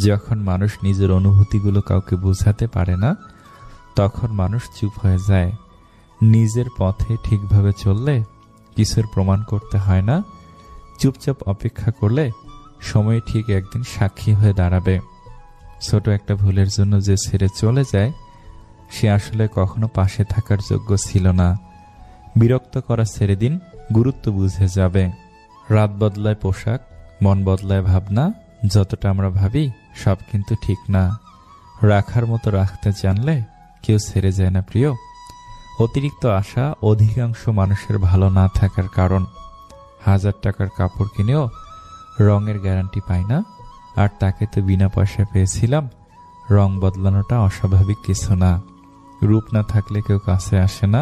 যখন মানুষ নিজের অনুভূতিগুলো কাউকে বোঝাতে পারে না, তখন মানুষ চুপ হয়ে যায়। নিজের পথে ঠিকভাবে চললে কিছুর প্রমাণ করতে হয় না। চুপচাপ অপেক্ষা করলে সময় ঠিক একদিন সাক্ষী হয়ে দাঁড়াবে। ছোট একটা ভুলের জন্য যে ছেড়ে চলে যায়, সে আসলে কখনো পাশে থাকার যোগ্য ছিল না। বিরক্ত করা ছেড়ে দিন, গুরুত্ব বুঝে যাবে। রাত বদলায় পোশাক, মন বদলায় ভাবনা। যতটা আমরা ভাবি সব কিন্তু ঠিক না। রাখার মতো রাখতে জানলে কেউ ছেড়ে যায় না প্রিয়। অতিরিক্ত আশা অধিকাংশ মানুষের ভালো না থাকার কারণ। 1000 টাকার কাপড় কিনেও রঙের গ্যারান্টি পাই না, আর তাকে তো বিনা পয়সায় পেয়েছিলাম। রং বদলানোটা অস্বাভাবিক কিছু না। রূপ না থাকলে কেউ কাছে আসে না,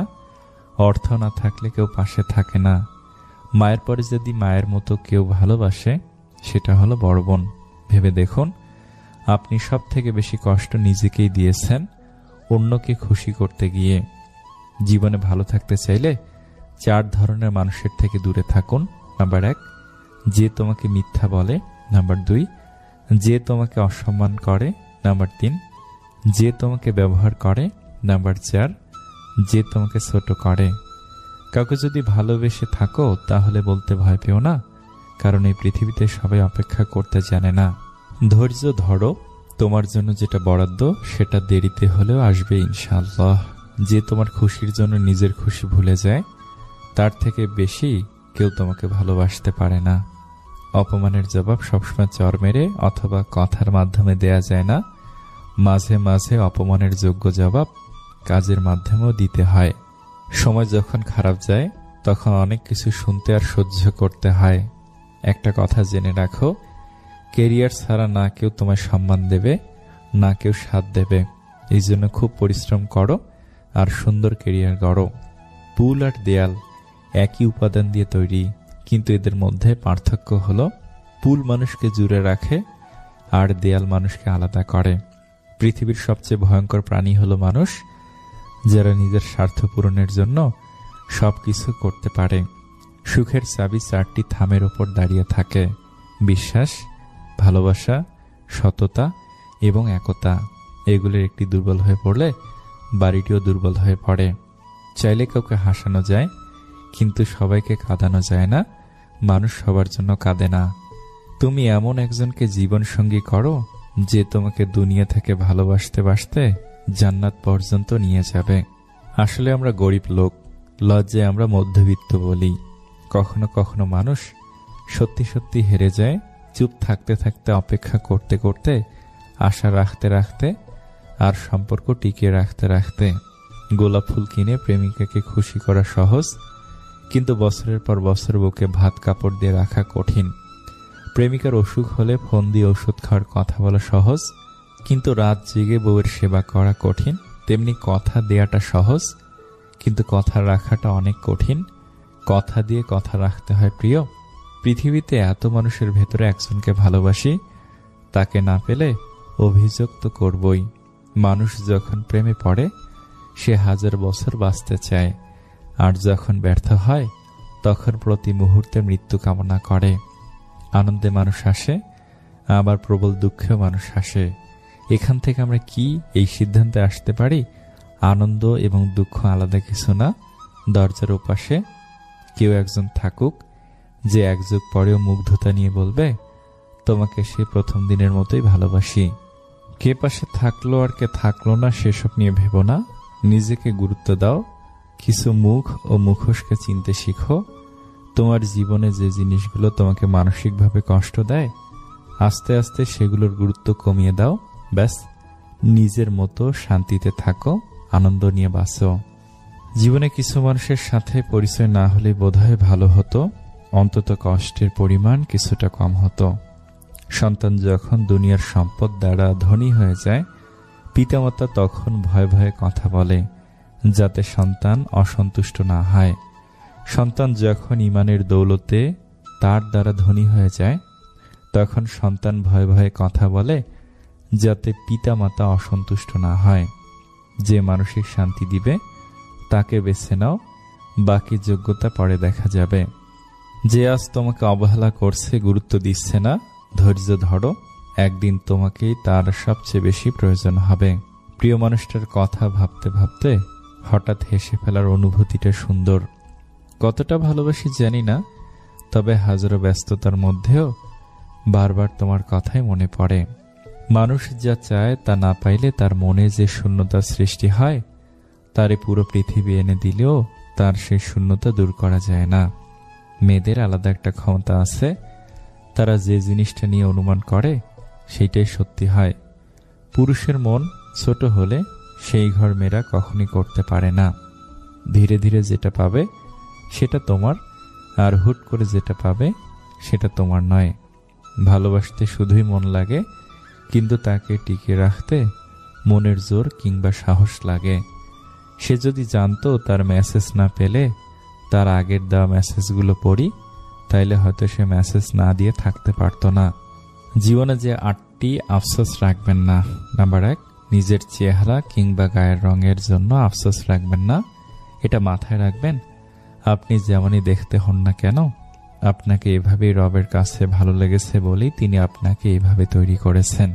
অর্থ না থাকলে কেউ পাশে থাকে না। মায়ের পরে যদি মায়ের মতো কেউ ভালোবাসে, সেটা হলো বড় বোন। ভেবে দেখুন, আপনি সব থেকে বেশি কষ্ট নিজেকেই দিয়েছেন অন্যকে খুশি করতে গিয়ে। জীবনে ভালো থাকতে চাইলে 4 ধরনের মানুষের থেকে দূরে থাকুন। নাম্বার 1, যে তোমাকে মিথ্যা বলে। নাম্বার 2, যে তোমাকে অসম্মান করে। নাম্বার 3, যে তোমাকে ব্যবহার করে। নাম্বার 4, যে তোমাকে ছোট করে। কাউকে যদি ভালোবেসে থাকো তাহলে বলতে ভয় পেও না, কারণ এই পৃথিবীতে সবাই অপেক্ষা করতে জানে না। ধৈর্য ধরো, তোমার জন্য যেটা বরাদ্দ সেটা দেরিতে হলেও আসবে ইনশাআল্লাহ। যে তোমার খুশির জন্য নিজের খুশি ভুলে যায়, তার থেকে বেশি কেউ তোমাকে ভালোবাসতে পারে না। অপমানের জবাব সবসময় চর মেরে অথবা কথার মাধ্যমে দেয়া যায় না। মাঝে মাঝে অপমানের যোগ্য জবাব কাজের মাধ্যমেও দিতে হয়। সময় যখন খারাপ যায়, তখন অনেক কিছু শুনতে আর সহ্য করতে হয়। একটা কথা জেনে রাখো, কেরিয়ার ছাড়া না কেউ তোমায় সম্মান দেবে, না কেউ সাথ দেবে। এই জন্য খুব পরিশ্রম করো আর সুন্দর কেরিয়ার গড়ো। পুল আর দেয়াল একই উপাদান দিয়ে তৈরি, কিন্তু এদের মধ্যে পার্থক্য হলো পুল মানুষকে জুড়ে রাখে আর দেয়াল মানুষকে আলাদা করে। পৃথিবীর সবচেয়ে ভয়ঙ্কর প্রাণী হলো মানুষ, যারা নিজের স্বার্থ পূরণের জন্য সবকিছু করতে পারে। সুখের চাবি 4টি থামের ওপর দাঁড়িয়ে থাকে: বিশ্বাস, ভালোবাসা, সততা এবং একতা। এগুলোর একটি দুর্বল হয়ে পড়লে বাড়িটিও দুর্বল হয়ে পড়ে। চাইলে কাউকে হাসানো যায়, কিন্তু সবাইকে কাঁদানো যায় না। মানুষ সবার জন্য কাঁদে না। তুমি এমন একজনকে জীবন সঙ্গী করো যে তোমাকে দুনিয়া থেকে ভালোবাসতে বাসতে জান্নাত পর্যন্ত নিয়ে যাবে। আসলে আমরা গরিব লোক, লজ্জায় আমরা মধ্যবিত্ত বলি। কখনো কখনো মানুষ সত্যি সত্যি হেরে যায়, চুপ থাকতে থাকতে, অপেক্ষা করতে করতে, আশা রাখতে রাখতে আর সম্পর্ক টিকিয়ে রাখতে রাখতে। গোলাপ ফুল কিনে প্রেমিকাকে খুশি করা সহজ, কিন্তু বছরের পর বছর বুকে ভাত কাপড় দিয়ে রাখা কঠিন। প্রেমিকার অসুখ হলে ফোন দিয়ে ওষুধ খাওয়ার কথা বলা সহজ, কিন্তু রাত জেগে বউয়ের সেবা করা কঠিন। তেমনি কথা দেয়াটা সহজ, কিন্তু কথা রাখাটা অনেক কঠিন। কথা দিয়ে কথা রাখতে হয় প্রিয়। পৃথিবীতে এত মানুষের ভেতরে একজনকে ভালোবাসি, তাকে না পেলে অভিযোগ তো করবই। মানুষ যখন প্রেমে পড়ে, সে 1000 বছর বাঁচতে চায়, আর যখন ব্যর্থ হয় তখন প্রতি মুহূর্তে মৃত্যু কামনা করে। আনন্দে মানুষ হাসে, আবার প্রবল দুঃখেও মানুষ হাসে। এখান থেকে আমরা কি এই সিদ্ধান্তে আসতে পারি, আনন্দ এবং দুঃখ আলাদা কিছু না। দরজার ওপাশে কেউ একজন থাকুক, যে এক যুগ পরেও মুগ্ধতা নিয়ে বলবে, তোমাকে সে প্রথম দিনের মতোই ভালোবাসি। কে পাশে থাকলো আর কে থাকলো না সেসব নিয়ে ভেবো না। নিজেকে গুরুত্ব দাও, কিছু মুখ ও মুখোশকে চিনতে শিখো। তোমার জীবনে যে জিনিসগুলো তোমাকে মানসিকভাবে কষ্ট দেয়, আস্তে আস্তে সেগুলোর গুরুত্ব কমিয়ে দাও। ব্যাস, নিজের মতো শান্তিতে থাকো, আনন্দ নিয়ে বাঁচো। জীবনে কিছু মানুষের সাথে পরিচয় না হলে বোধহয় ভালো হতো, অন্তত কষ্টের পরিমাণ কিছুটা কম হতো। সন্তান যখন দুনিয়ার সম্পদ দ্বারা ধনী হয়ে যায়, পিতামাতা তখন ভয়ে ভয়ে কথা বলে, যাতে সন্তান অসন্তুষ্ট না হয়। সন্তান যখন ঈমানের দৌলতে তার দ্বারা ধনী হয়ে যায়, তখন সন্তান ভয়ে ভয়ে কথা বলে, যাতে পিতামাতা অসন্তুষ্ট না হয়। যে মানসিক শান্তি দিবে তাকে বেছে নাও, বাকি যোগ্যতা পরে দেখা যাবে। যে আজ তোমাকে অবহেলা করছে, গুরুত্ব দিচ্ছে না, ধৈর্য ধরো। একদিন তোমাকেই তার সবচেয়ে বেশি প্রয়োজন হবে। প্রিয় মানুষটার কথা ভাবতে ভাবতে হঠাৎ হেসে ফেলার অনুভূতিটা সুন্দর। কতটা ভালোবাসি জানি না, তবে হাজারো ব্যস্ততার মধ্যেও বারবার তোমার কথাই মনে পড়ে। মানুষ যা চায় তা না পাইলে তার মনে যে শূন্যতার সৃষ্টি হয়, তারে পুরো পৃথিবী এনে দিলেও তার সেই শূন্যতা দূর করা যায় না। মেয়েদের আলাদা একটা ক্ষমতা আছে, তারা যে জিনিসটা নিয়ে অনুমান করে সেইটাই সত্যি হয়। পুরুষের মন ছোট হলে সেই ঘর মেয়েরা কখনই করতে পারে না। ধীরে ধীরে যেটা পাবে সেটা তোমার, আর হুট করে যেটা পাবে সেটা তোমার নয়। ভালোবাসতে শুধুই মন লাগে, কিন্তু তাকে টিকিয়ে রাখতে মনের জোর কিংবা সাহস লাগে। সে যদি জানতো তার মেসেজ না পেলে তার আগের দেওয়া মেসেজগুলো পড়ি, তাইলে হয়তো সে মেসেজ না দিয়ে থাকতে পারত না। জীবনে যে 8টি আফসোস রাখবেন না। নাম্বার 1, নিজের চেহারা কিংবা গায়ের রঙের জন্য আফসোস রাখবেন না। এটা মাথায় রাখবেন, আপনি যেমনই দেখতে হন না কেন, আপনাকে এভাবেই রবের কাছে ভালো লেগেছে বলেই তিনি আপনাকে এইভাবে তৈরি করেছেন।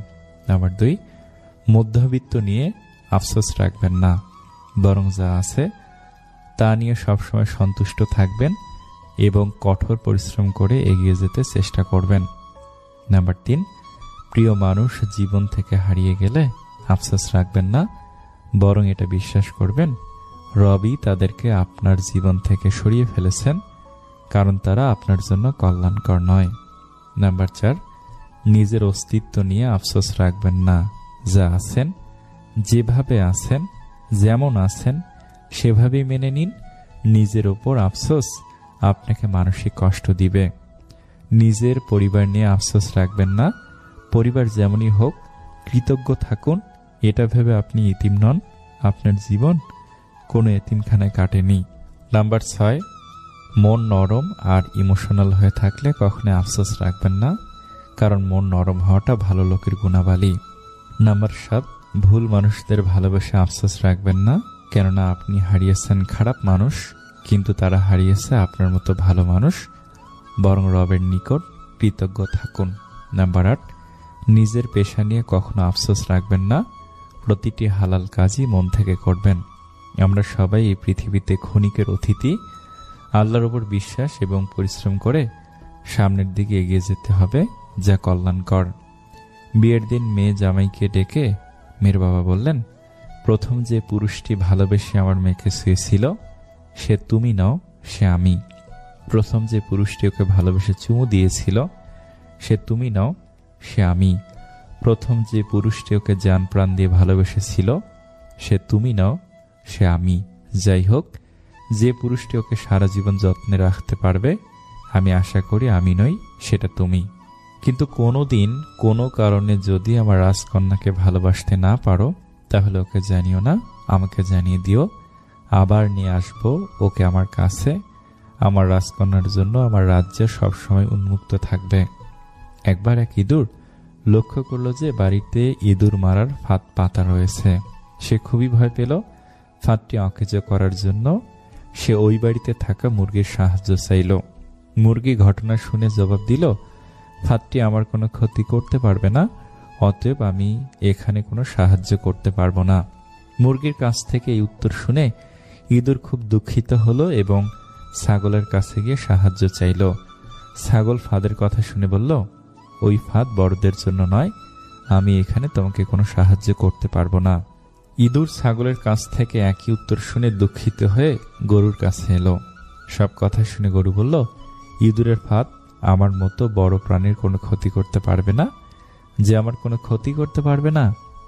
নাম্বার 2, মধ্যবিত্ত নিয়ে আফসোস রাখবেন না, বরং যা আছে তা নিয়ে সবসময় সন্তুষ্ট থাকবেন এবং কঠোর পরিশ্রম করে এগিয়ে যেতে চেষ্টা করবেন। নাম্বার 3, প্রিয় মানুষ জীবন থেকে হারিয়ে গেলে আফসোস রাখবেন না, বরং এটা বিশ্বাস করবেন রবই তাদেরকে আপনার জীবন থেকে সরিয়ে ফেলেছেন, কারণ তারা আপনার জন্য কল্যাণকর নয়। নাম্বার 4, নিজের অস্তিত্ব নিয়ে আফসোস রাখবেন না। যা আছেন, যেভাবে আছেন, যেমন আছেন সেভাবেই মেনে নিন। নিজের ওপর আফসোস আপনাকে মানসিক কষ্ট দিবে। নিজের পরিবার নিয়ে আফসোস রাখবেন না। পরিবার যেমনই হোক কৃতজ্ঞ থাকুন, এটা ভেবে আপনি ইতিম নন, আপনার জীবন কোনো এতিমখানায় কাটেনি। নাম্বার 6, মন নরম আর ইমোশনাল হয়ে থাকলে কখনো আফসোস রাখবেন না, কারণ মন নরম হওয়াটা ভালো লোকের গুণাবলী। নাম্বার 7, ভুল মানুষদের ভালোবেসে আফসোস রাখবেন না, কেননা আপনি হারিয়েছেন খারাপ মানুষ, কিন্তু তারা হারিয়েছে আপনার মতো ভালো মানুষ। বরং রবের নিকট কৃতজ্ঞ থাকুন। নাম্বার 8, নিজের পেশা নিয়ে কখনো আফসোস রাখবেন না, প্রতিটি হালাল কাজই মন থেকে করবেন। আমরা সবাই এই পৃথিবীতে ক্ষণিকের অতিথি। আল্লাহর উপর বিশ্বাস এবং পরিশ্রম করে সামনের দিকে এগিয়ে যেতে হবে, যা কল্যাণকর। বিয়ের দিন মেয়ে জামাইকে ডেকে মেয়ের বাবা বললেন, প্রথম যে পুরুষটি ভালোবেসে আমার মেয়েকে শুয়েছিল সে তুমি নও, সে আমি। প্রথম যে পুরুষটি ওকে ভালোবেসে চুমু দিয়েছিল সে তুমি নও, সে আমি। প্রথম যে পুরুষটি ওকে জান প্রাণ দিয়ে ভালোবেসেছিল সে তুমি নও, সে আমি। যাই হোক, যে পুরুষটি ওকে সারা জীবন যত্নে রাখতে পারবে, আমি আশা করি আমি নই, সেটা তুমি। কিন্তু কোনোদিন কোনো কারণে যদি আমার রাজকন্যাকে ভালোবাসতে না পারো, তাহলে ওকে জানিও না, আমাকে জানিয়ে দিও। আবার নিয়ে আসবো ওকে আমার কাছে। আমার রাজকন্যার জন্য আমার রাজ্য সবসময় উন্মুক্ত থাকবে। একবার এক ইঁদুর লক্ষ্য করলো যে বাড়িতে ইঁদুর মারার ফাঁদ পাতা রয়েছে। সে খুবই ভয় পেল। ফাঁদটি অকেজো করার জন্য সে ওই বাড়িতে থাকা মুরগির সাহায্য চাইল। মুরগি ঘটনা শুনে জবাব দিল, ফাঁদটি আমার কোনো ক্ষতি করতে পারবে না, অতএব আমি এখানে কোনো সাহায্য করতে পারবো না। মুরগির কাছ থেকে এই উত্তর শুনে ইঁদুর খুব দুঃখিত হলো এবং ছাগলের কাছে গিয়ে সাহায্য চাইল। ছাগল ফাঁদের কথা শুনে বলল, ওই ফাঁদ বড়দের জন্য নয়, আমি এখানে তোমাকে কোনো সাহায্য করতে পারবো না। ইঁদুর ছাগলের কাছ থেকে একই উত্তর শুনে দুঃখিত হয়ে গরুর কাছে এলো। সব কথা শুনে গরু বলল, ইঁদুরের ফাঁদ আমার মতো বড় প্রাণীর কোনো ক্ষতি করতে পারবে না। যে আমার কোনো ক্ষতি করতে পারবে না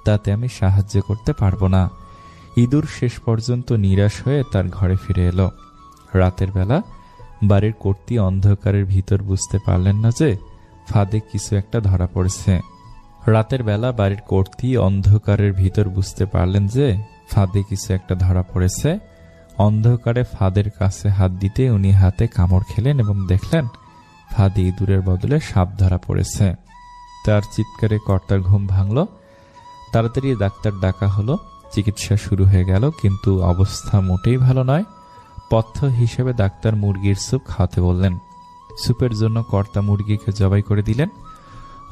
তাতে আমি সাহায্য করতে পারবো না। ইঁদুর শেষ পর্যন্ত নিরাশ হয়ে তার ঘরে ফিরে এলো। রাতের বেলা বাড়ির কর্ত্রী অন্ধকারের ভিতর বুঝতে পারলেন না যে ফাঁদে কিছু একটা ধরা পড়েছে। রাতের বেলা বাড়ির কর্ত্রী অন্ধকারের ভিতর বুঝতে পারলেন যে ফাঁদে কিছু একটা ধরা পড়েছে। অন্ধকারে ফাঁদের কাছে হাত দিতে উনি হাতে কামড় খেলেন এবং দেখলেন ফাঁদে ইঁদুরের বদলে সাপ ধরা পড়েছে। তার চিৎকারে কর্তার ঘুম ভাঙল। তাড়াতাড়ি ডাক্তার ডাকা হলো। চিকিৎসা শুরু হয়ে গেল, কিন্তু অবস্থা মোটেই ভালো নয়। পথ্য হিসেবে ডাক্তার মুরগির স্যুপ খাওয়াতে বললেন। স্যুপের জন্য কর্তা মুরগিকে জবাই করে দিলেন।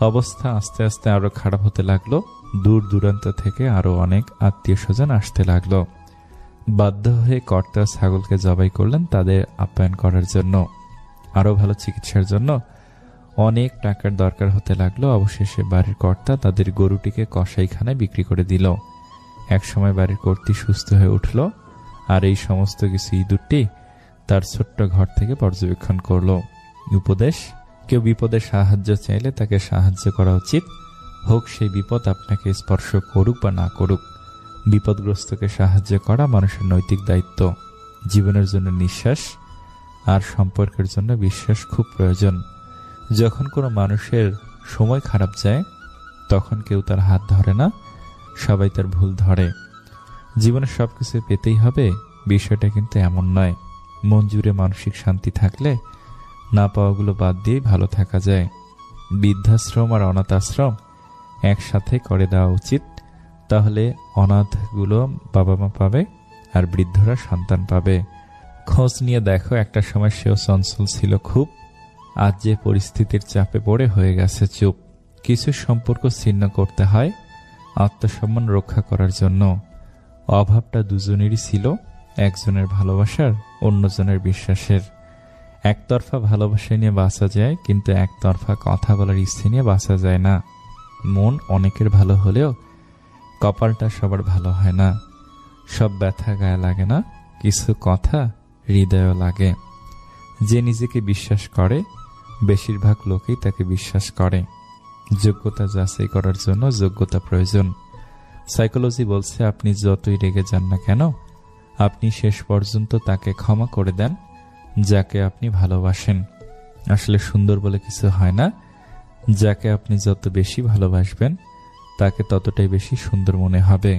অবস্থা আস্তে আস্তে আরো খারাপ হতে লাগলো। দূর দূরান্ত থেকে আরো অনেক আত্মীয় স্বজন আসতে লাগলো। বাধ্য হয়ে কর্তা ছাগলকে জবাই করলেন তাদের আপ্যায়ন করার জন্য। আরো ভালো চিকিৎসার জন্য অনেক টাকার দরকার হতে লাগলো। অবশেষে বাড়ির কর্তা তাদের গরুটিকে কসাইখানায় বিক্রি করে দিল। একসময় বাড়ির কর্ত্রী সুস্থ হয়ে উঠল, আর এই সমস্ত কিছু ইঁদুরটি তার ছোট্ট ঘর থেকে পর্যবেক্ষণ করলো। উপদেশ: কেউ বিপদে সাহায্য চাইলে তাকে সাহায্য করা উচিত, হোক সেই বিপদ আপনাকে স্পর্শ করুক বা না করুক। বিপদগ্রস্তকে সাহায্য করা মানুষের নৈতিক দায়িত্ব। জীবনের জন্য নিঃশ্বাস আর সম্পর্কের জন্য বিশ্বাস খুব প্রয়োজন। যখন কোনো মানুষের সময় খারাপ যায় তখন কেউ তার হাত ধরে না, সবাই তার ভুল ধরে। জীবনে সবকিছু পেতেই হবে বিষয়টা কিন্তু এমন নয়। মন জুড়ে মানসিক শান্তি থাকলে না পাওয়াগুলো বাদ দিয়েই ভালো থাকা যায়। বৃদ্ধাশ্রম আর অনাথ আশ্রম একসাথে করে দেওয়া উচিত, তাহলে অনাথগুলো বাবা মা পাবে আর বৃদ্ধরা সন্তান পাবে। খোঁজ নিয়ে দেখো, একটা সময় সেও চঞ্চল ছিল খুব, আজ যে পরিস্থিতির চাপে পড়ে হয়ে গেছে চুপ। কিছু সম্পর্ক ছিন্ন করতে হয় আত্মসম্মান রক্ষা করার জন্য। অভাবটা দুজনেরই ছিল, একজনের ভালোবাসার, অন্যজনের বিশ্বাসের। একতরফা ভালোবাসা নিয়ে বাঁচা যায়, কিন্তু একতরফা কথা বলার ইচ্ছে নিয়ে বাঁচা যায় না। মন অনেকের ভালো হলেও কপালটা সবার ভালো হয় না। সব ব্যথা গায়ে লাগে না, কিছু কথা হৃদয়ও লাগে। যে নিজেকে বিশ্বাস করে বেশিরভাগ লোকেই তাকে বিশ্বাস করে। যোগ্যতা যাচাই করার জন্য যোগ্যতা প্রয়োজন। সাইকোলজি বলছে আপনি যতই রেগে যান না কেন, আপনি শেষ পর্যন্ত তাকে ক্ষমা করে দেন যাকে আপনি ভালোবাসেন। আসলে সুন্দর বলে কিছু হয় না, যাকে আপনি যত বেশি ভালোবাসবেন তাকে ততটাই বেশি সুন্দর মনে হবে।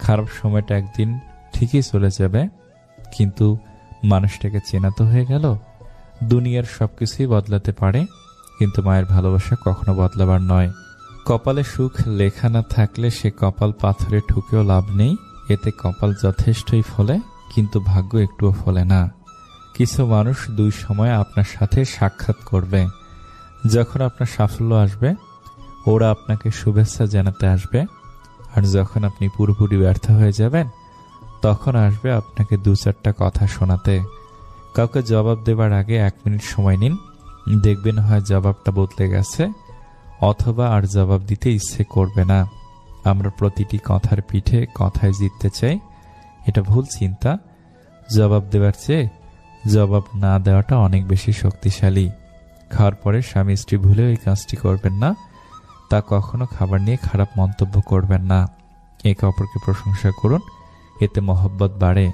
খারাপ সময়টা একদিন ঠিকই চলে যাবে, কিন্তু মানুষটাকে চেনা তো হয়ে গেল। দুনিয়ার সবকিছুই বদলাতে পারে, কিন্তু মায়ের ভালোবাসা কখনো বদলাবার নয়। কপালে সুখ লেখা না থাকলে সে কপাল পাথরে ঠুকেও লাভ নেই। এতে কপাল যথেষ্টই ফলে, কিন্তু ভাগ্য একটুও ফলে না। কিছু মানুষ দুই সময় আপনার সাথে সাক্ষাৎ করবে। যখন আপনার সাফল্য আসবে ওরা আপনাকে শুভেচ্ছা জানাতে আসবে, আর যখন আপনি পুরোপুরি ব্যর্থ হয়ে যাবেন তখন আসবে আপনাকে দু চারটা কথা শোনাতে। কাউকে জবাব দেবার আগে 1 মিনিট সময় নিন, দেখবেন হয় জবাবটা বদলে গেছে, অথবা আর জবাব দিতে ইচ্ছে করবে না। আমরা প্রতিটি কথার পিঠে কথায় জিততে চাই, এটা ভুল চিন্তা। জবাব দেওয়ার চেয়ে জবাব না দেওয়াটা অনেক বেশি শক্তিশালী। খাওয়ার পরে স্বামী স্ত্রী ভুলেও এই কাজটি করবেন না। তা কখনো খাবার নিয়ে খারাপ মন্তব্য করবেন না। একে অপরকে প্রশংসা করুন, এতে মহব্বত বাড়ে।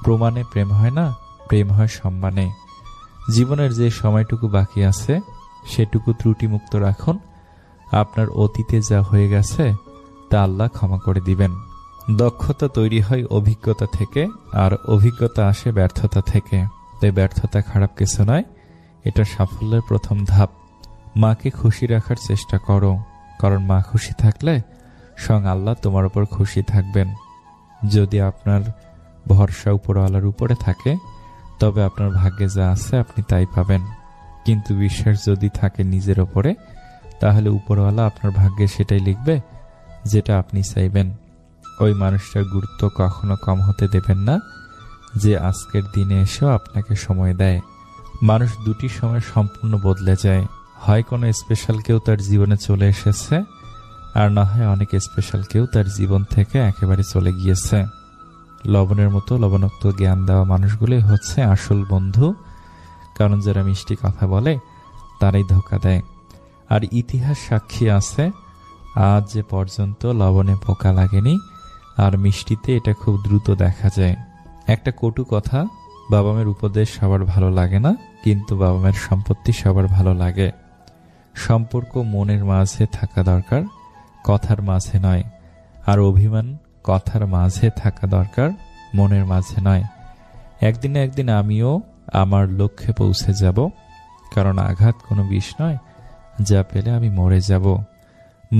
প্রমাণে প্রেম হয় না, প্রেম হয় সম্মানে। জীবনের যে সময়টুকু বাকি আছে সেটুকু ত্রুটিমুক্ত রাখুন। আপনার অতীতে যা হয়ে গেছে তা আল্লাহ ক্ষমা করে দিবেন। দক্ষতা তৈরি হয় অভিজ্ঞতা থেকে, আর অভিজ্ঞতা আসে ব্যর্থতা থেকে। তাই ব্যর্থতা খারাপ কিছু নয়, এটা সাফল্যের প্রথম ধাপ। মাকে খুশি রাখার চেষ্টা করো, কারণ মা খুশি থাকলে স্বয়ং আল্লাহ তোমার উপর খুশি থাকবেন। যদি আপনার ভরসা উপরওয়ালার উপরে থাকে তবে আপনার ভাগ্যে যা আছে আপনি তাই পাবেন। কিন্তু বিশ্বাস যদি থাকে নিজের ওপরে, তাহলে উপরওয়ালা আপনার ভাগ্যে সেটাই লিখবে যেটা আপনি চাইবেন। ওই মানুষটার গুরুত্ব কখনো কম হতে দেবেন না যে আজকের দিনে এসেও আপনাকে সময় দেয়। মানুষ দুটি সময় সম্পূর্ণ বদলে যায়, হয় কোনো স্পেশাল কেউ তার জীবনে চলে এসেছে, আর না হয় অনেক স্পেশাল কেউ তার জীবন থেকে একেবারে চলে গিয়েছে। লবণের মতো লবণাক্ত জ্ঞান দেওয়া মানুষগুলোই হচ্ছে আসল বন্ধু, কারণ যারা মিষ্টি কথা বলে তারাই ধোঁকা দেয়। আর ইতিহাস সাক্ষী আছে, আজ যে পর্যন্ত লবণে পোকা লাগেনি, আর মিষ্টিতে এটা খুব দ্রুত দেখা যায়। একটা কটু কথা, বাবা মায়ের উপদেশ সবার ভালো লাগে না, কিন্তু বাবা মায়ের সম্পত্তি সবার ভালো লাগে। সম্পর্ক মনের মাঝে থাকা দরকার, কথার মাঝে নয়। আর অভিমান কথার মাঝে থাকা দরকার, মনের মাঝে নয়। একদিন না একদিন আমিও আমার লক্ষ্যে পৌঁছে যাব, কারণ আঘাত কোনো বিষ নয় যা পেলে আমি মরে যাব।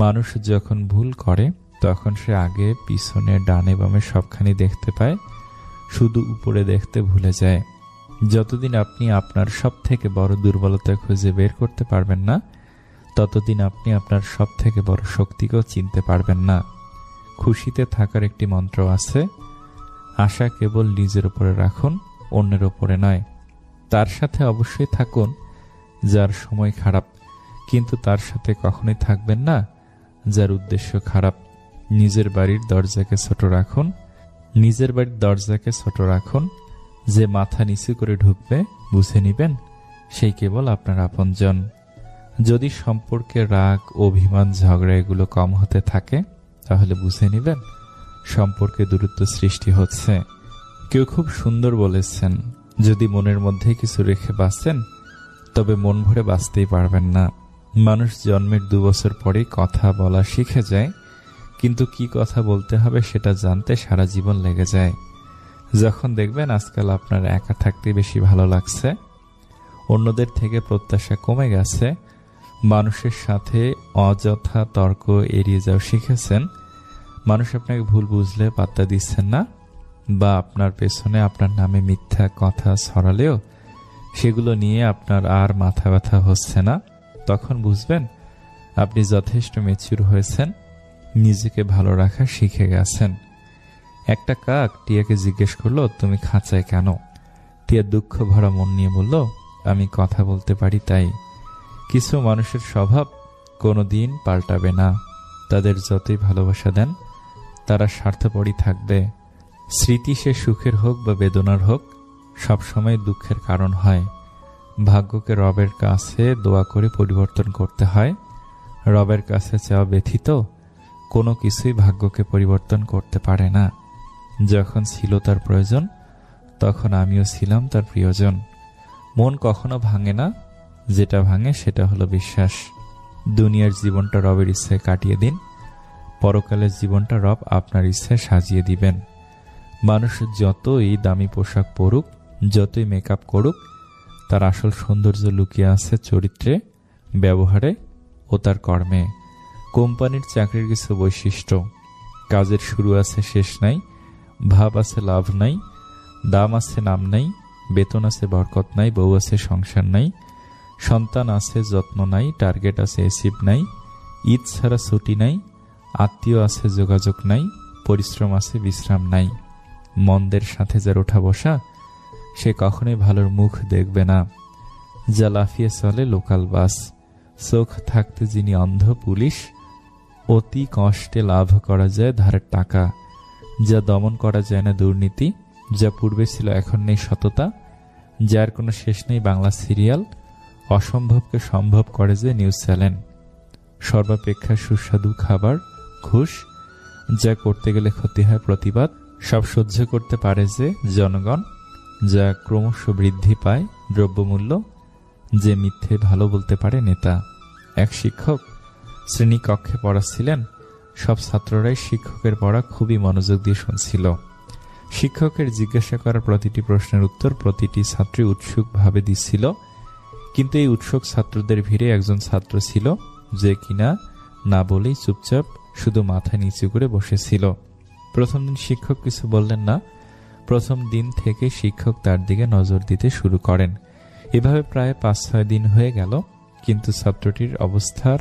মানুষ যখন ভুল করে তখন সে আগে পিছনে ডানে বামে সবখানি দেখতে পায়, শুধু উপরে দেখতে ভুলে যায়। যতদিন আপনি আপনার সব থেকে বড় দুর্বলতা খুঁজে বের করতে পারবেন না, ততদিন আপনি আপনার সব থেকে বড় শক্তিকেও চিনতে পারবেন না। খুশিতে থাকার একটি মন্ত্র আছে, আশা কেবল নিজের উপরে রাখুন, অন্যের উপরে নয়। তার সাথে অবশ্যই থাকুন যার সময় খারাপ, কিন্তু তার সাথে কখনোই থাকবেন না যার উদ্দেশ্য খারাপ। নিজের বাড়ির দরজাকে ছোট রাখুন, নিজের বাড়ির দরজাকে ছোট রাখুন। যে মাথা নিচু করে ঢুকবে, বুঝে নিবেন সেই কেবল আপনার আপনজন। যদি সম্পর্কে রাগ, অভিমান, ঝগড়া এগুলো কম হতে থাকে, তাহলে বুঝে নিবেন সম্পর্কে দূরত্ব সৃষ্টি হচ্ছে। কেউ খুব সুন্দর বলেছেন, যদি মনের মধ্যে কিছু রেখে বাঁচেন তবে মন ভরে বাঁচতেই পারবেন না। মানুষ জন্মের 2 বছর পরেই কথা বলা শিখে যায়, কিন্তু কি কথা বলতে হবে সেটা জানতে সারা জীবন লেগে যায়। যখন দেখবেন আজকাল আপনার একা থাকতে বেশি ভালো লাগছে, অন্যদের থেকে প্রত্যাশা কমে গেছে, মানুষের সাথে অযথা তর্ক এড়িয়ে যাওয়া শিখেছেন, মানুষ আপনাকে ভুল বুঝলে পাত্তা দিচ্ছেন না, বা আপনার পেছনে আপনার নামে মিথ্যা কথা ছড়ালেও সেগুলো নিয়ে আপনার আর মাথা ব্যথা হচ্ছে না, তখন বুঝবেন আপনি যথেষ্ট ম্যাচিউর হয়েছেন, নিজেকে ভালো রাখা শিখে গেছেন। একটা কাক টিয়াকে জিজ্ঞেস করলো, তুমি খাঁচায় কেন? টিয়া দুঃখ ভরা মন নিয়ে বলল, আমি কথা বলতে পারি তাই। কিছু মানুষের স্বভাব কোনোদিন পাল্টাবে না, তাদের যতই ভালোবাসা দেন তারা স্বার্থপরই থাকবে। স্মৃতি সে সুখের হোক বা বেদনার হোক, সবসময় দুঃখের কারণ হয়। ভাগ্যকে রবের কাছে দোয়া করে পরিবর্তন করতে হয়। রবের কাছে চাওয়া ব্যথিত কোনো কিছুই ভাগ্যকে পরিবর্তন করতে পারে না। যখন ছিল তার প্রয়োজন, তখন আমিও ছিলাম তার প্রিয়জন। মন কখনো ভাঙে না, যেটা ভাঙে সেটা হলো বিশ্বাস। দুনিয়ার জীবনটা রবের ইচ্ছায় কাটিয়ে দিন, পরকালের জীবনটা রব আপনার ইচ্ছায় সাজিয়ে দিবেন। মানুষ যতই দামি পোশাক পরুক, যতই মেকআপ করুক, তার আসল সৌন্দর্য লুকিয়ে আছে চরিত্রে, ব্যবহারে ও তার কর্মে। কোম্পানির চাকরির কিছু বৈশিষ্ট্য: কাজের শুরু আছে, শেষ নাই, ভাব আছে, লাভ নাই, দাম আছে, নাম নাই, বেতন আছে, বরকত নাই, বউ আছে, সংসার নাই, সন্তান আছে, যত্ন নাই, টার্গেট আছে, অ্যাচিভ নাই, ঈদ ছাড়া ছুটি নাই, আত্মীয় আছে, যোগাযোগ নাই, পরিশ্রম আছে, বিশ্রাম নাই। মন্দের সাথে যার ওঠা বসা, সে কখনোই ভালোর মুখ দেখবে না। যা লাফিয়ে চলে লোকাল বাস, চোখ থাকতে যিনি অন্ধ পুলিশ, অতি কষ্টে লাভ করা যায় ধারের টাকা, যা দমন করা যায় না দুর্নীতি, যা পূর্বে ছিল এখন নেই সততা, যার কোনো শেষ নেই বাংলা সিরিয়াল, অসম্ভবকে সম্ভব করে যে নিউজ চ্যানেল, সর্বাপেক্ষা সুস্বাদু খাবার ঘুষ, যা করতে গেলে ক্ষতি হয় প্রতিবাদ, সব সহ্য করতে পারে যে জনগণ, যা ক্রমশ বৃদ্ধি পায় দ্রব্যমূল্য, যে মিথ্যে ভালো বলতে পারে নেতা। এক শিক্ষক শ্রেণী কক্ষে পড়াচ্ছিলেন, সব ছাত্ররাই শিক্ষকের পড়া খুবই মনোযোগ দিয়ে শুনছিল। শিক্ষকের জিজ্ঞাসা করা প্রতিটি প্রশ্নের উত্তর প্রতিটি ছাত্রী উৎসুকভাবে দিচ্ছিল, কিন্তু এই উৎসুক ছাত্রদের ভিড়ে একজন ছাত্র ছিল যে কিনা না বলেই চুপচাপ শুধু মাথা নিচু করে বসেছিল। প্রথম দিন শিক্ষক কিছু বললেন না। প্রথম দিন থেকে শিক্ষক তার দিকে নজর দিতে শুরু করেন। এভাবে প্রায় 5-6 দিন হয়ে গেল, কিন্তু ছাত্রটির অবস্থার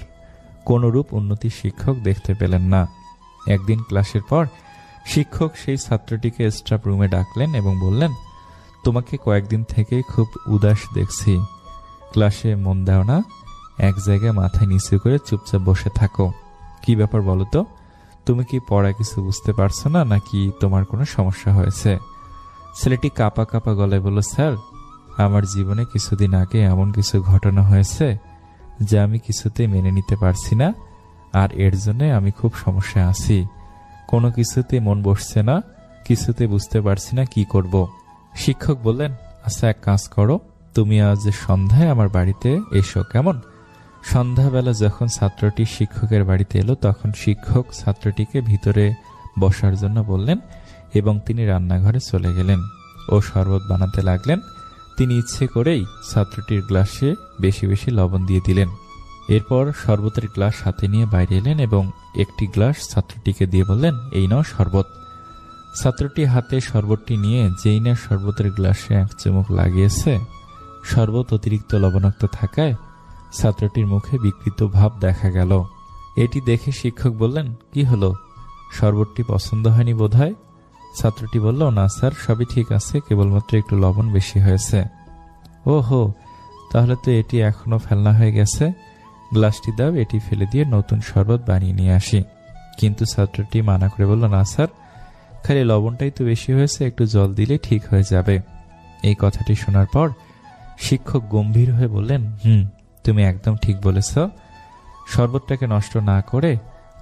কোনরূপ উন্নতি শিক্ষক দেখতে পেলেন না। একদিন ক্লাসের পর শিক্ষক সেই ছাত্রটিকে স্টাফ রুমে ডাকলেন এবং বললেন, তোমাকে কয়েকদিন থেকেই খুব উদাস দেখছি, ক্লাসে মন দাও না, এক জায়গায় মাথা নিচু করে চুপচাপ বসে থাকো। কি ব্যাপার বলো তো? তুমি কি পড়া কিছু বুঝতে পারছো না, নাকি তোমার কোনো সমস্যা হয়েছে? ছেলেটি কাঁপা কাঁপা গলায় বলল, স্যার, আমার জীবনে কিছুদিন আগে এমন কিছু ঘটনা হয়েছে যা আমি কিছুতেই মেনে নিতে পারছি না, আর এর জন্য আমি খুব সমস্যায় আছি। কোনো কিছুতে মন বসছে না, কিছুতে বুঝতে পারছি না কি করব। শিক্ষক বললেন, আচ্ছা এক কাজ করো, তুমি আজ সন্ধ্যায় আমার বাড়িতে এসো, কেমন? সন্ধ্যাবেলা যখন ছাত্রটি শিক্ষকের বাড়িতে এলো, তখন শিক্ষক ছাত্রটিকে ভিতরে বসার জন্য বললেন এবং তিনি রান্নাঘরে চলে গেলেন ও শরবত বানাতে লাগলেন। তিনি ইচ্ছে করেই ছাত্রটির গ্লাসে বেশি বেশি লবণ দিয়ে দিলেন। এরপর শরবতের গ্লাস হাতে নিয়ে বাইরে এলেন এবং একটি গ্লাস ছাত্রটিকে দিয়ে বললেন, এই নাও শরবত। ছাত্রটি হাতে শরবতটি নিয়ে যেই না শরবতের গ্লাসে এক চুমুক লাগিয়েছে, শরবত অতিরিক্ত লবণাক্ত থাকায় ছাত্রটির মুখে বিকৃত ভাব দেখা গেল। এটি দেখে শিক্ষক বললেন, কি হলো, শরবতটি পছন্দ হয়নি বোধহয়? ছাত্রটি বলল, না স্যার, সবই ঠিক আছে, কেবলমাত্র একটু লবণ বেশি হয়েছে। ওহো, তাহলে তো এটি এখনো ফেলনা হয়ে গেছে। গ্লাসটি দাও, এটি ফেলে দিয়ে নতুন শরবত বানিয়ে নিয়ে আসি। কিন্তু ছাত্রটি মানা করে বলল, না স্যার, খালি লবণটাই তো বেশি হয়েছে, একটু জল দিলে ঠিক হয়ে যাবে। এই কথাটি শোনার পর শিক্ষক গম্ভীর হয়ে বললেন, তুমি একদম ঠিক বলেছ। শরবতটাকে নষ্ট না করে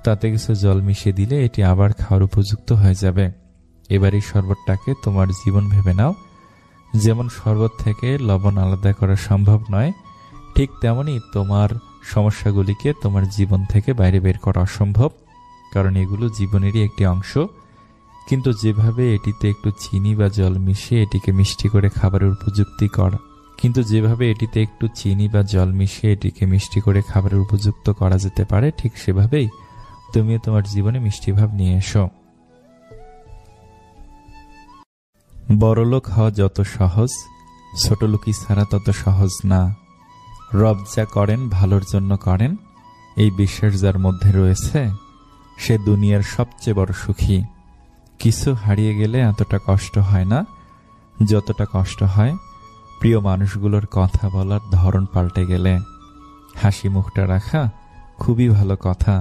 তাতে কিছু জল মিশিয়ে দিলে এটি আবার খাওয়ার উপযুক্ত হয়ে যাবে। এবার এই শরবতটাকে তোমার জীবন ভেবে নাও। যেমন শরবত থেকে লবণ আলাদা করা সম্ভব নয়, ঠিক তেমনি তোমার সমস্যাগুলিকে তোমার জীবন থেকে বাইরে বের করা অসম্ভব, কারণ এগুলো জীবনেরই একটি অংশ। কিন্তু যেভাবে এটিতে একটু চিনি বা জল মিশিয়ে এটিকে মিষ্টি করে খাবারের উপযুক্ত করা যেতে পারে, ঠিক সেভাবেই তুমিও তোমার জীবনে মিষ্টি ভাব নিয়ে এসো। বড়লোক হওয়া যত সহজ, ছোটলোকই ছাড়া তত সহজ না। রব যা করেন ভালোর জন্য করেন, এই বিশ্বাস যার মধ্যে রয়েছে সে দুনিয়ার সবচেয়ে বড় সুখী। কিছু হারিয়ে গেলে এতটা কষ্ট হয় না যতটা কষ্ট হয় প্রিয় মানুষগুলোর কথা বলার ধরন পাল্টে গেলে। হাসি মুখটা রাখা খুবই ভালো কথা,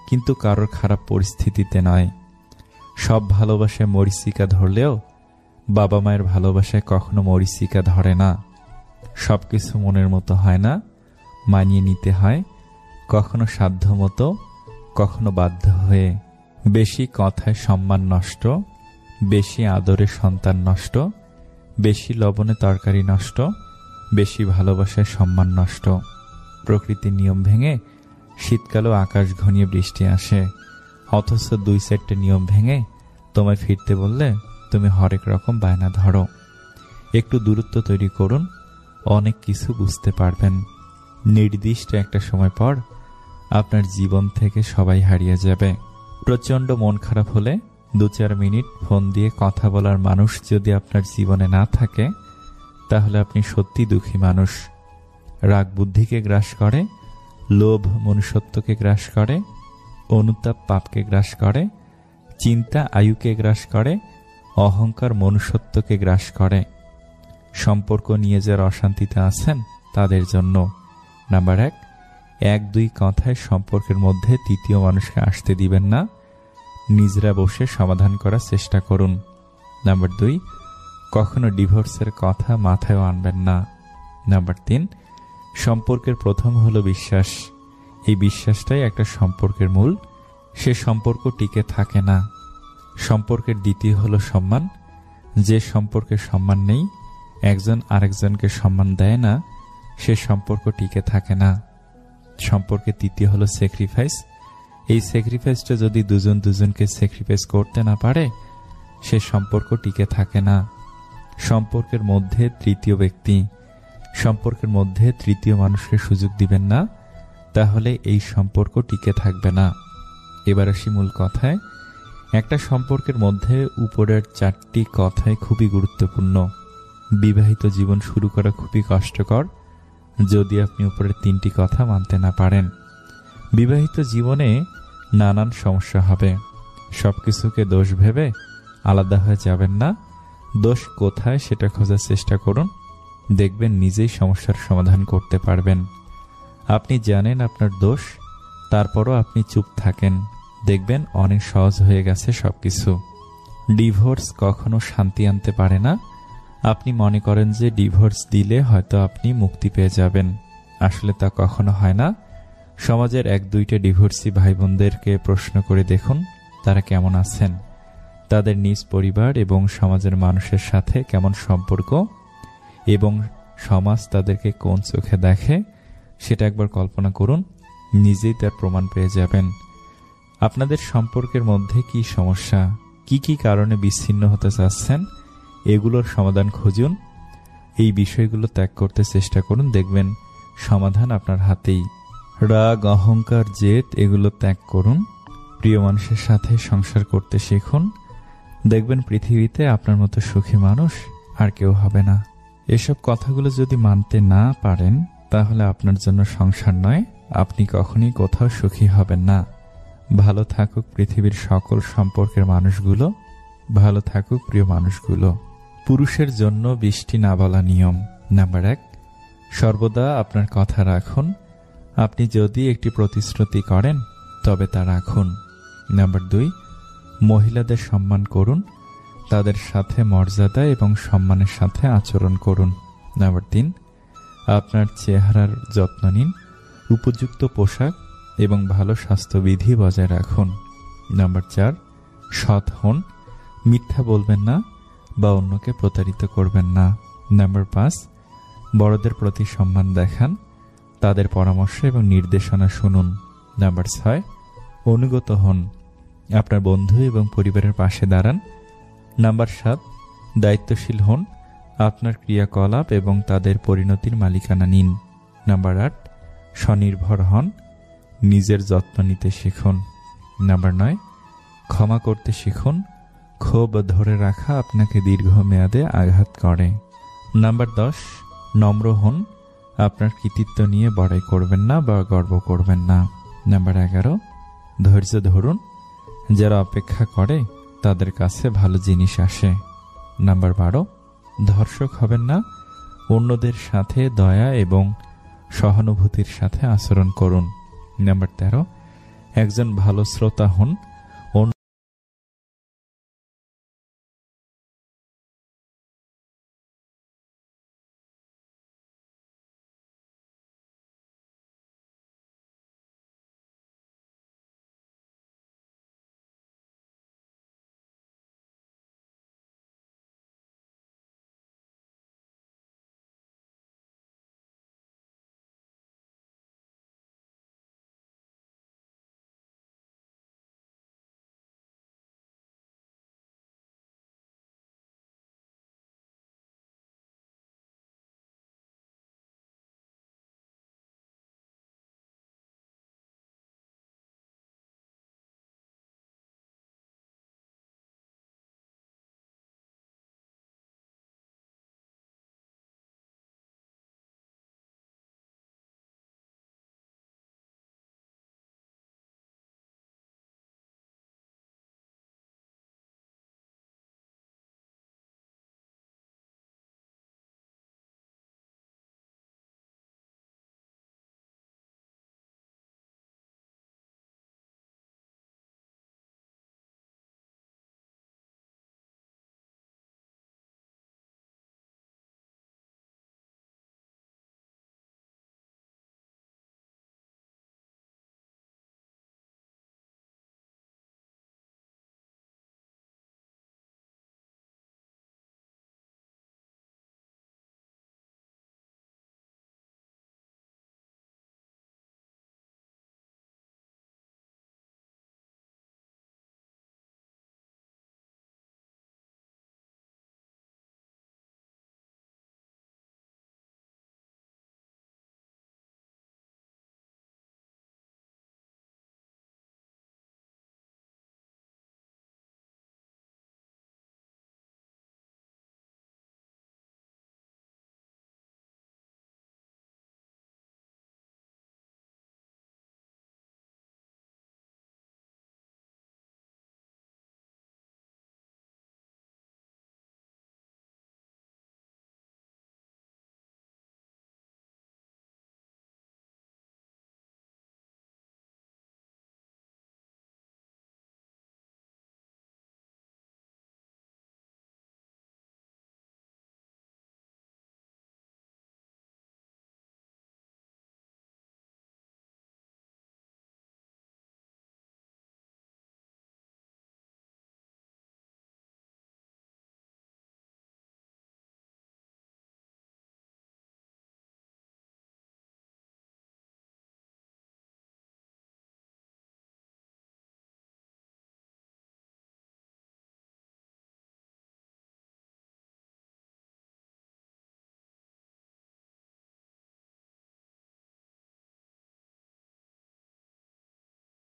কিন্তু কারোর খারাপ পরিস্থিতিতে নয়। সব ভালোবাসায় মরিচিকা ধরলেও বাবা মায়ের ভালোবাসায় কখনো মরিচিকা ধরে না। সবকিছু মনের মতো হয় না, মানিয়ে নিতে হয়, কখনো সাধ্য মতো, কখনো বাধ্য হয়ে। বেশি কথায় সম্মান নষ্ট, বেশি আদরে সন্তান নষ্ট, বেশি লবণে তরকারি নষ্ট, বেশি ভালোবাসায় সম্মান নষ্ট। প্রকৃতির নিয়ম ভেঙে শীতকালেও আকাশ ঘনিয়ে বৃষ্টি আসে, অথচ 2-4টে নিয়ম ভেঙে তোমায় ফিরতে বললে তুমি হরেক রকম বায়না ধরো। একটু দূরত্ব তৈরি করুন, অনেক কিছু বুঝতে পারবেন। নির্দিষ্ট একটা সময় পর আপনার জীবন থেকে সবাই হারিয়ে যাবে। প্রচণ্ড মন খারাপ হলে 2-4 মিনিট ফোন দিয়ে কথা বলার মানুষ যদি আপনার জীবনে না থাকে, তাহলে আপনি সত্যি দুঃখী মানুষ। রাগ বুদ্ধিকে গ্রাস করে, লোভ মনুষ্যত্বকে গ্রাস করে, অনুতাপ পাপকে গ্রাস করে, চিন্তা আয়ুকে গ্রাস করে, অহংকার মনুষ্যত্বকে গ্রাস করে। সম্পর্ক নিয়ে যারা অশান্তিতে আছেন তাদের জন্য নাম্বার 1-2 কথায় সম্পর্কের মধ্যে তৃতীয় মানুষকে আসতে দিবেন না, নিজেরা বসে সমাধান করার চেষ্টা করুন। নাম্বার 2, কখনো ডিভোর্সের কথা মাথায় আনবেন না। নাম্বার 3, সম্পর্কের প্রথম হলো বিশ্বাস। এই বিশ্বাসটাই একটা সম্পর্কের মূল, সে সম্পর্ক টিকে থাকে না। সম্পর্কের দ্বিতীয় হলো সম্মান। যে সম্পর্কে সম্মান নেই, একজন আরেকজনকে সম্মান দেয় না, সে সম্পর্ক টিকে থাকে না। সম্পর্কের তৃতীয় হলো স্যাক্রিফাইস। এই স্যাক্রিফাইসটা যদি দুজন দুজনকে স্যাক্রিফাইস করতে না পারে, সে সম্পর্ক টিকে থাকে না। সম্পর্কের মধ্যে তৃতীয় ব্যক্তি, সম্পর্কের মধ্যে তৃতীয় মানুষকে সুযোগ দিবেন না, তাহলে এই সম্পর্ক টিকে থাকবে না। এবার আসি মূল কথায়। একটা সম্পর্কের মধ্যে উপরের 4টি কথাই খুবই গুরুত্বপূর্ণ। বিবাহিত জীবন শুরু করা খুবই কষ্টকর যদি আপনি উপরের 3টি কথা মানতে না পারেন। বিবাহিত জীবনে নানান সমস্যা হবে, সবকিছুকে দোষ ভেবে আলাদা হয়ে যাবেন না। দোষ কোথায় সেটা খোঁজার চেষ্টা করুন, দেখবেন নিজেই সমস্যার সমাধান করতে পারবেন। আপনি জানেন আপনার দোষ, তারপরও আপনি চুপ থাকেন, দেখবেন অনেক সহজ হয়ে গেছে সবকিছু। ডিভোর্স কখনো শান্তি আনতে পারে না। আপনি মনে করেন যে ডিভোর্স দিলে হয়তো আপনি মুক্তি পেয়ে যাবেন, আসলে তা কখনো হয় না। সমাজের 1-2টে ডিভোর্সি ভাই বোনদেরকে প্রশ্ন করে দেখুন তারা কেমন আছেন, তাদের নিজ পরিবার এবং সমাজের মানুষের সাথে কেমন সম্পর্ক, এবং সমাজ তাদেরকে কোন চোখে দেখে সেটা একবার কল্পনা করুন, নিজেই তার প্রমাণ পেয়ে যাবেন। আপনাদের সম্পর্কের মধ্যে কি সমস্যা, কি কি কারণে বিচ্ছিন্ন হতে চাচ্ছেন, এগুলোর সমাধান খুঁজুন। এই বিষয়গুলো ত্যাগ করতে চেষ্টা করুন, দেখবেন সমাধান আপনার হাতেই। রাগ, অহংকার, জেদ এগুলো ত্যাগ করুন। প্রিয় মানুষের সাথে সংসার করতে শিখুন, দেখবেন পৃথিবীতে আপনার মতো সুখী মানুষ আর কেউ হবে না। এসব কথাগুলো যদি মানতে না পারেন তাহলে আপনার জন্য সংসার নয়, আপনি কখনই কোথাও সুখী হবেন না। ভালো থাকুক পৃথিবীর সকল সম্পর্কের মানুষগুলো, ভালো থাকুক প্রিয় মানুষগুলো। পুরুষের জন্য 20টি না বলা নিয়ম। নাম্বার 1, সর্বদা আপনার কথা রাখুন। আপনি যদি একটি প্রতিশ্রুতি করেন তবে তা রাখুন। নাম্বার 2, মহিলাদের সম্মান করুন, তাদের সাথে মর্যাদা এবং সম্মানের সাথে আচরণ করুন। নাম্বার 3, আপনার চেহারার যত্ন নিন, উপযুক্ত পোশাক এবং ভালো স্বাস্থ্যবিধি বজায় রাখুন। নাম্বার 4, সৎ হন, মিথ্যা বলবেন না বা অন্যকে প্রতারিত করবেন না। নাম্বার 5, বড়দের প্রতি সম্মান দেখান, তাদের পরামর্শ এবং নির্দেশনা শুনুন। নাম্বার 6, অনুগত হন, আপনার বন্ধু এবং পরিবারের পাশে দাঁড়ান। নাম্বার 7, দায়িত্বশীল হন, আপনার ক্রিয়াকলাপ এবং তাদের পরিণতির মালিকানা নিন। নাম্বার 8, স্বনির্ভর হন, নিজের যত্ন নিতে শিখুন। নাম্বার 9, ক্ষমা করতে শিখুন, ক্ষোভ ধরে রাখা আপনাকে দীর্ঘমেয়াদে আঘাত করে। নাম্বার 10, নম্র হন, আপনার কৃতিত্ব নিয়ে বড়াই করবেন না বা গর্ব করবেন না। নাম্বার 11, ধৈর্য ধরুন, যারা অপেক্ষা করে তাদের কাছে ভালো জিনিস আসে। নাম্বার 12, ধর্ষক হবেন না, অন্যদের সাথে দয়া এবং সহানুভূতির সাথে আচরণ করুন। নাম্বার 13, একজন ভালো শ্রোতা হন,